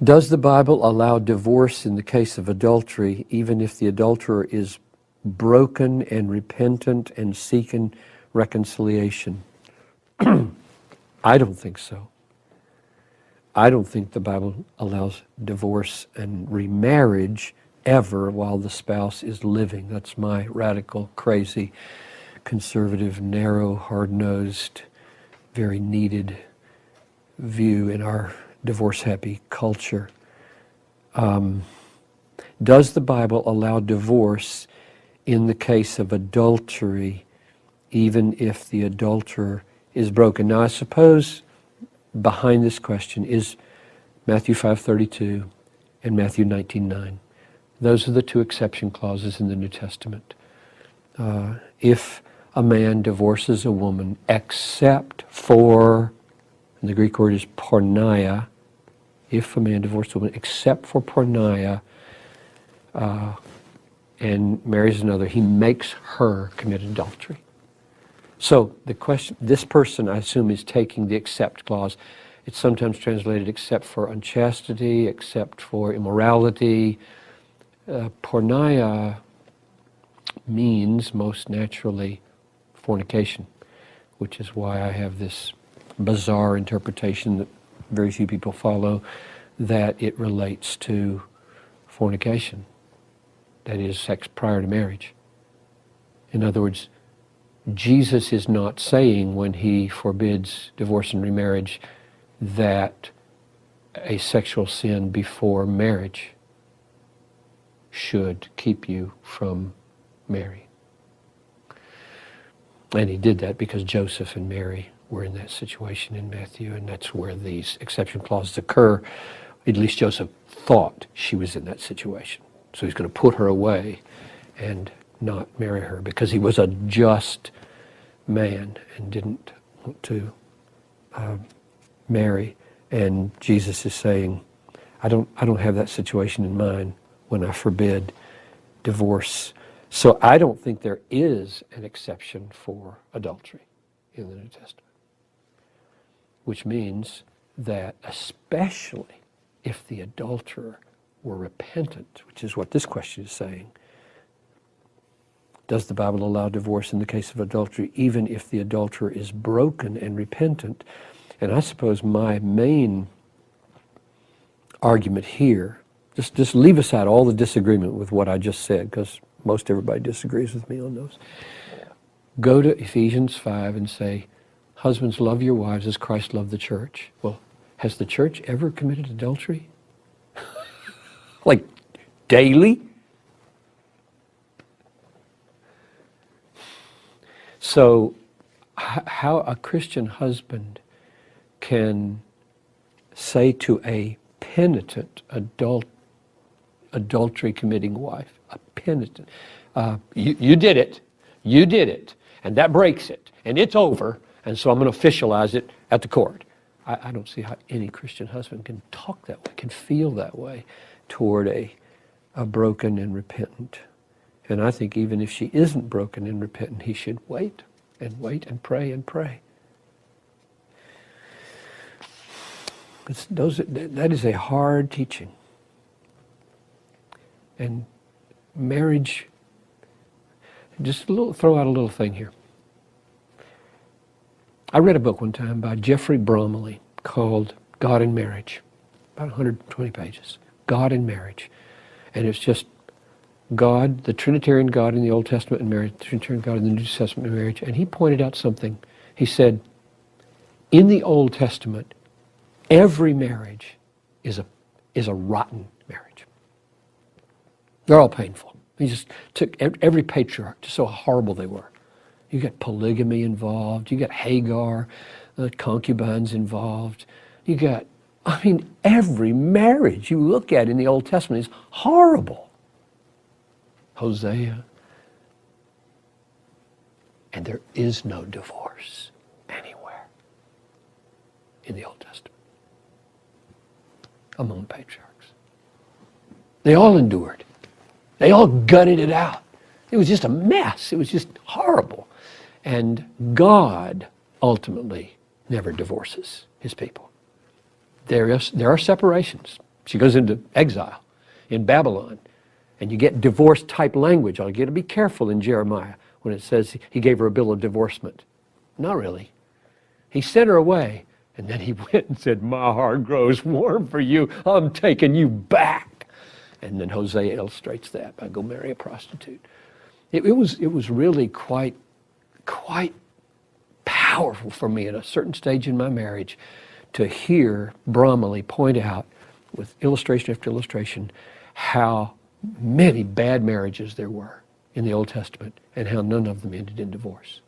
Does the Bible allow divorce in the case of adultery, even if the adulterer is broken and repentant and seeking reconciliation? I don't think so. I don't think the Bible allows divorce and remarriage ever while the spouse is living. That's my radical, crazy, conservative, narrow, hard-nosed, very needed view in our divorce-happy culture. Does the Bible allow divorce in the case of adultery, even if the adulterer is broken? Now, I suppose behind this question is Matthew 5:32 and Matthew 19:9. Those are the two exception clauses in the New Testament. If a man divorces a woman except for, and the Greek word is porneia, if a man divorces a woman except for porneia and marries another, he makes her commit adultery. So the question, this person, I assume, is taking the except clause. It's sometimes translated except for unchastity, except for immorality. Porneia means most naturally fornication, which is why I have this bizarre interpretation that very few people follow, that it relates to fornication, that is, sex prior to marriage. In other words, Jesus is not saying when he forbids divorce and remarriage that a sexual sin before marriage should keep you from marrying. And he did that because Joseph and Mary were in that situation in Matthew, and that's where these exception clauses occur. At least Joseph thought she was in that situation. So he's going to put her away and not marry her because he was a just man and didn't want to marry. And Jesus is saying, I don't have that situation in mind when I forbid divorce. So I don't think there is an exception for adultery in the New Testament, which means that especially if the adulterer were repentant, which is what this question is saying, does the Bible allow divorce in the case of adultery even if the adulterer is broken and repentant? And I suppose my main argument here, just leave aside all the disagreement with what I just said, because most everybody disagrees with me on those. Go to Ephesians 5 and say, husbands, love your wives as Christ loved the church. Well, has the church ever committed adultery? Like daily? So how a Christian husband can say to a penitent adultery committing wife, a penitent, you did it, and that breaks it, and it's over, and so I'm going to officialize it at the court. I don't see how any Christian husband can talk that way, can feel that way toward a broken and repentant. And I think even if she isn't broken and repentant, he should wait and pray and pray. That is a hard teaching. And marriage, just throw out a little thing here. I read a book one time by Jeffrey Bromley called God and Marriage, about 120 pages. God and Marriage. And it's just God, the Trinitarian God in the Old Testament and marriage, the Trinitarian God in the New Testament and marriage. And he pointed out something. He said, in the Old Testament, every marriage is a rotten marriage. They're all painful. He just took every patriarch, just so horrible they were. You got polygamy involved. You got Hagar, concubines involved. You got, every marriage you look at in the Old Testament is horrible. Hosea. And there is no divorce anywhere in the Old Testament among patriarchs. They all endured. They all gutted it out. It was just a mess. It was just horrible. And God ultimately never divorces his people. There are separations. She goes into exile in Babylon. And you get divorce-type language. I'll get to be careful in Jeremiah when it says he gave her a bill of divorcement. Not really. He sent her away, and then he went and said, my heart grows warm for you. I'm taking you back. And then Hosea illustrates that by go marry a prostitute. It was really quite powerful for me at a certain stage in my marriage to hear Bromley point out with illustration after illustration how many bad marriages there were in the Old Testament and how none of them ended in divorce.